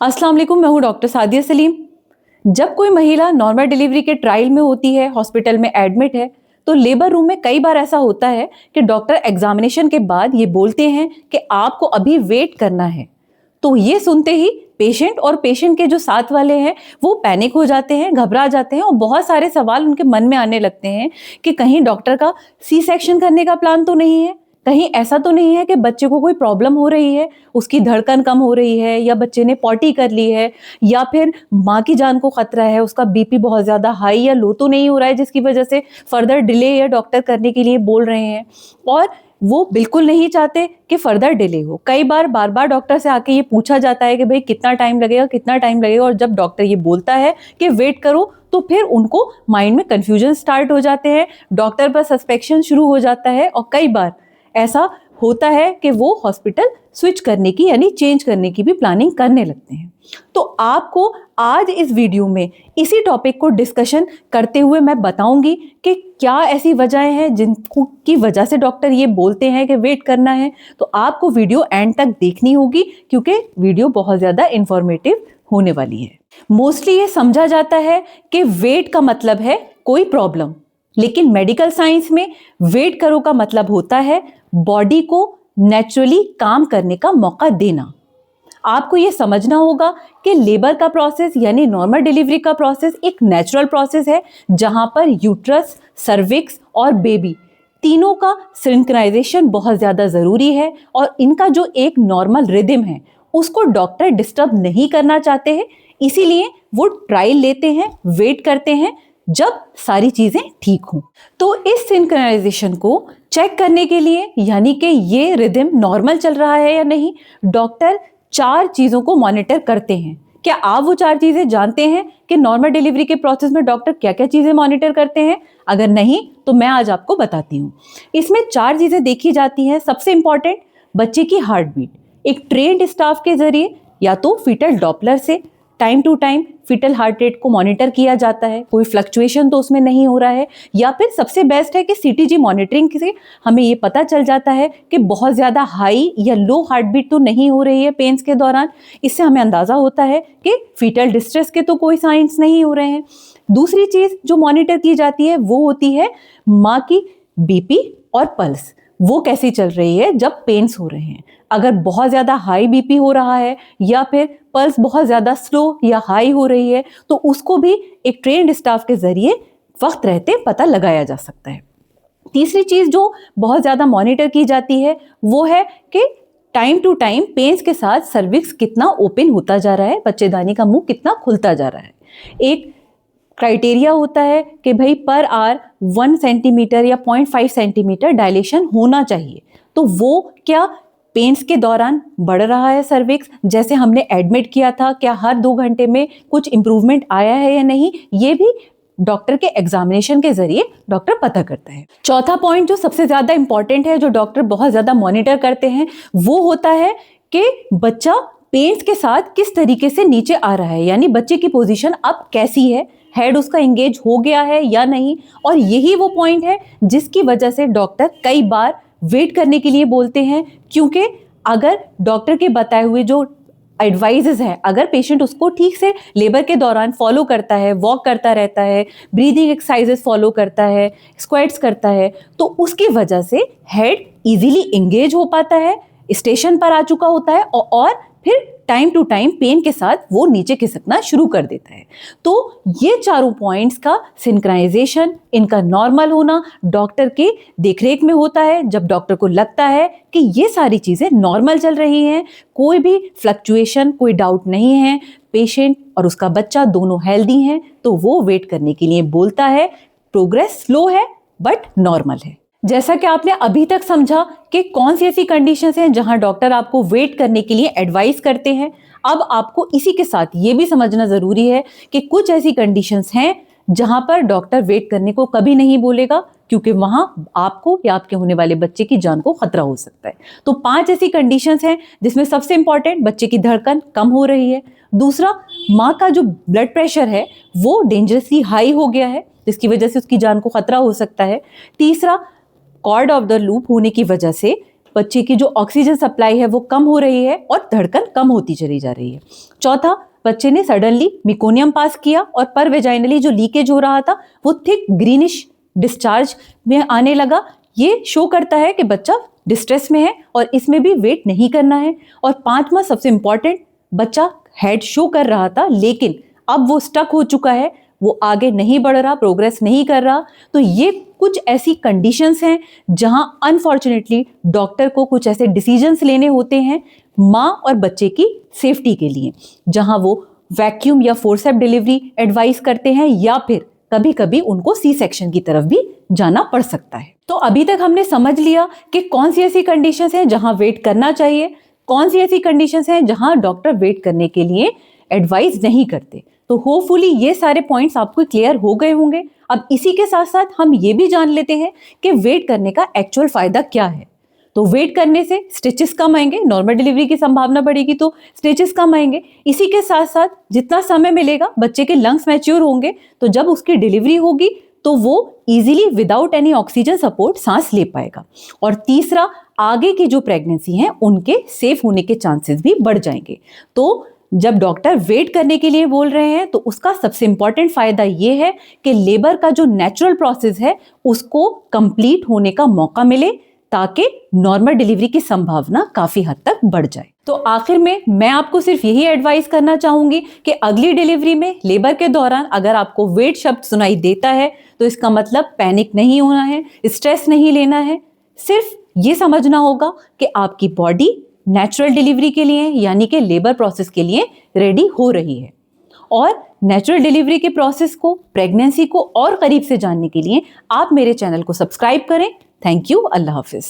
अस्सलाम वालेकुम, मैं हूँ डॉक्टर सादिया सलीम। जब कोई महिला नॉर्मल डिलीवरी के ट्रायल में होती है, हॉस्पिटल में एडमिट है, तो लेबर रूम में कई बार ऐसा होता है कि डॉक्टर एग्जामिनेशन के बाद ये बोलते हैं कि आपको अभी वेट करना है। तो ये सुनते ही पेशेंट और पेशेंट के जो साथ वाले हैं वो पैनिक हो जाते हैं, घबरा जाते हैं और बहुत सारे सवाल उनके मन में आने लगते हैं कि कहीं डॉक्टर का सी सेक्शन करने का प्लान तो नहीं है, कहीं ऐसा तो नहीं है कि बच्चे को कोई प्रॉब्लम हो रही है, उसकी धड़कन कम हो रही है, या बच्चे ने पॉटी कर ली है, या फिर माँ की जान को खतरा है, उसका बीपी बहुत ज़्यादा हाई या लो तो नहीं हो रहा है जिसकी वजह से फर्दर डिले या डॉक्टर करने के लिए बोल रहे हैं। और वो बिल्कुल नहीं चाहते कि फर्दर डिले हो। कई बार बार बार डॉक्टर से आके ये पूछा जाता है कि भाई कितना टाइम लगेगा, कितना टाइम लगेगा, और जब डॉक्टर ये बोलता है कि वेट करो तो फिर उनको माइंड में कंफ्यूजन स्टार्ट हो जाते हैं, डॉक्टर पर सस्पेक्शन शुरू हो जाता है और कई बार ऐसा होता है कि वो हॉस्पिटल स्विच करने की यानी चेंज करने की भी प्लानिंग करने लगते हैं। तो आपको आज इस वीडियो में इसी टॉपिक को डिस्कशन करते हुए मैं बताऊंगी कि क्या ऐसी वजहें हैं जिनको की वजह से डॉक्टर ये बोलते हैं कि वेट करना है। तो आपको वीडियो एंड तक देखनी होगी क्योंकि वीडियो बहुत ज़्यादा इंफॉर्मेटिव होने वाली है। मोस्टली ये समझा जाता है कि वेट का मतलब है कोई प्रॉब्लम, लेकिन मेडिकल साइंस में वेट करो का मतलब होता है बॉडी को नेचुरली काम करने का मौका देना। आपको ये समझना होगा कि लेबर का प्रोसेस यानी नॉर्मल डिलीवरी का प्रोसेस एक नेचुरल प्रोसेस है जहां पर यूट्रस, सर्विक्स और बेबी तीनों का सिंक्रोनाइजेशन बहुत ज़्यादा ज़रूरी है और इनका जो एक नॉर्मल रिदम है उसको डॉक्टर डिस्टर्ब नहीं करना चाहते हैं, इसीलिए वो ट्रायल लेते हैं, वेट करते हैं जब सारी चीज़ें ठीक हों। तो इस सिंक्रोनाइजेशन को चेक करने के लिए यानी कि ये रिदम नॉर्मल चल रहा है या नहीं, डॉक्टर 4 चीज़ों को मॉनिटर करते हैं। क्या आप वो 4 चीज़ें जानते हैं कि नॉर्मल डिलीवरी के प्रोसेस में डॉक्टर क्या क्या चीज़ें मॉनिटर करते हैं? अगर नहीं तो मैं आज आपको बताती हूँ। इसमें 4 चीज़ें देखी जाती हैं। सबसे इंपॉर्टेंट, बच्चे की हार्ट बीट एक ट्रेन्ड स्टाफ के जरिए या तो फीटल डॉपलर से time to time foetal heart rate को मॉनिटर किया जाता है, कोई फ्लक्चुएशन तो उसमें नहीं हो रहा है, या फिर सबसे बेस्ट है कि सीटीजी मॉनिटरिंग से हमें ये पता चल जाता है कि बहुत ज़्यादा हाई या लो हार्ट बीट तो नहीं हो रही है पेन्स के दौरान। इससे हमें अंदाज़ा होता है कि फीटल डिस्ट्रेस के तो कोई साइंस नहीं हो रहे हैं। दूसरी चीज़ जो मॉनिटर की जाती है वो होती है माँ की बीपी और पल्स, वो कैसी चल रही है जब पेन्स हो रहे हैं। अगर बहुत ज़्यादा हाई बीपी हो रहा है या फिर पल्स बहुत ज़्यादा स्लो या हाई हो रही है तो उसको भी एक ट्रेन्ड स्टाफ के ज़रिए वक्त रहते पता लगाया जा सकता है। तीसरी चीज़ जो बहुत ज़्यादा मॉनिटर की जाती है वो है कि टाइम टू टाइम पेन्स के साथ सर्विक्स कितना ओपन होता जा रहा है, बच्चेदानी का मुंह कितना खुलता जा रहा है। एक क्राइटेरिया होता है कि भाई पर आवर 1 सेंटीमीटर या 0.5 सेंटीमीटर डायलेशन होना चाहिए। तो वो क्या पेन्स के दौरान बढ़ रहा है सर्विक्स, जैसे हमने एडमिट किया था, क्या हर 2 घंटे में कुछ इंप्रूवमेंट आया है या नहीं, ये भी डॉक्टर के एग्जामिनेशन के जरिए डॉक्टर पता करता है। चौथा पॉइंट जो सबसे ज़्यादा इंपॉर्टेंट है, जो डॉक्टर बहुत ज़्यादा मॉनिटर करते हैं, वो होता है कि बच्चा पेन्स के साथ किस तरीके से नीचे आ रहा है, यानी बच्चे की पोजीशन अब कैसी है, हेड उसका एंगेज हो गया है या नहीं। और यही वो पॉइंट है जिसकी वजह से डॉक्टर कई बार वेट करने के लिए बोलते हैं, क्योंकि अगर डॉक्टर के बताए हुए जो एडवाइजेज है, अगर पेशेंट उसको ठीक से लेबर के दौरान फॉलो करता है, वॉक करता रहता है, ब्रीदिंग एक्सरसाइजेस फॉलो करता है, स्क्वाट्स करता है, तो उसकी वजह से हेड इजीली एंगेज हो पाता है, स्टेशन पर आ चुका होता है और फिर टाइम टू टाइम पेन के साथ वो नीचे खिसकना शुरू कर देता है। तो ये चारों पॉइंट्स का सिंक्रोनाइजेशन, इनका नॉर्मल होना डॉक्टर के देखरेख में होता है। जब डॉक्टर को लगता है कि ये सारी चीज़ें नॉर्मल चल रही हैं, कोई भी फ्लक्चुएशन, कोई डाउट नहीं है, पेशेंट और उसका बच्चा दोनों हेल्दी हैं, तो वो वेट करने के लिए बोलता है। प्रोग्रेस स्लो है बट नॉर्मल है। जैसा कि आपने अभी तक समझा कि कौन सी ऐसी कंडीशंस हैं जहां डॉक्टर आपको वेट करने के लिए एडवाइस करते हैं, अब आपको इसी के साथ ये भी समझना ज़रूरी है कि कुछ ऐसी कंडीशंस हैं जहां पर डॉक्टर वेट करने को कभी नहीं बोलेगा, क्योंकि वहां आपको या आपके होने वाले बच्चे की जान को खतरा हो सकता है। तो 5 ऐसी कंडीशंस हैं जिसमें सबसे इंपॉर्टेंट, बच्चे की धड़कन कम हो रही है। दूसरा, माँ का जो ब्लड प्रेशर है वो डेंजरसली हाई हो गया है, जिसकी वजह से उसकी जान को खतरा हो सकता है। तीसरा, कॉर्ड ऑफ द लूप होने की वजह से बच्चे की जो ऑक्सीजन सप्लाई है वो कम हो रही है और धड़कन कम होती चली जा रही है। चौथा, बच्चे ने सडनली मिकोनियम पास किया और पर वेजाइनली जो लीकेज हो रहा था वो थिक ग्रीनिश डिस्चार्ज में आने लगा। ये शो करता है कि बच्चा डिस्ट्रेस में है और इसमें भी वेट नहीं करना है। और पांचवा सबसे इंपॉर्टेंट, बच्चा हेड शो कर रहा था लेकिन अब वो स्टक हो चुका है, वो आगे नहीं बढ़ रहा, प्रोग्रेस नहीं कर रहा। तो ये कुछ ऐसी कंडीशंस हैं जहां अनफॉर्चुनेटली डॉक्टर को कुछ ऐसे डिसीजंस लेने होते हैं माँ और बच्चे की सेफ्टी के लिए, जहां वो वैक्यूम या फोर्सेप्स डिलीवरी एडवाइस करते हैं या फिर कभी कभी उनको सी सेक्शन की तरफ भी जाना पड़ सकता है। तो अभी तक हमने समझ लिया कि कौन सी ऐसी कंडीशंस हैं जहां वेट करना चाहिए, कौन सी ऐसी कंडीशंस हैं जहां डॉक्टर वेट करने के लिए एडवाइस नहीं करते। तो होपफुली ये सारे पॉइंट्स आपको क्लियर हो गए होंगे। अब इसी के साथ साथ हम ये भी जान लेते हैं कि वेट करने का एक्चुअल फायदा क्या है। तो वेट करने से स्टिचेस कम आएंगे, नॉर्मल डिलीवरी की संभावना बढ़ेगी तो स्टिचेस कम आएंगे। इसी के साथ साथ जितना समय मिलेगा, बच्चे के लंग्स मैच्योर होंगे, तो जब उसकी डिलीवरी होगी तो वो easily without any oxygen support सांस ले पाएगा। और तीसरा, आगे की जो प्रेगनेंसी है उनके सेफ होने के चांसेस भी बढ़ जाएंगे। तो जब डॉक्टर वेट करने के लिए बोल रहे हैं तो उसका सबसे इंपॉर्टेंट फायदा ये है कि लेबर का जो नेचुरल प्रोसेस है उसको कंप्लीट होने का मौका मिले ताकि नॉर्मल डिलीवरी की संभावना काफी हद तक बढ़ जाए। तो आखिर में मैं आपको सिर्फ यही एडवाइस करना चाहूंगी कि अगली डिलीवरी में लेबर के दौरान अगर आपको वेट शब्द सुनाई देता है तो इसका मतलब पैनिक नहीं होना है, स्ट्रेस नहीं लेना है। सिर्फ ये समझना होगा कि आपकी बॉडी नेचुरल डिलीवरी के लिए यानी कि लेबर प्रोसेस के लिए रेडी हो रही है। और नेचुरल डिलीवरी के प्रोसेस को, प्रेगनेंसी को और करीब से जानने के लिए आप मेरे चैनल को सब्सक्राइब करें। Thank you. Allah Hafiz.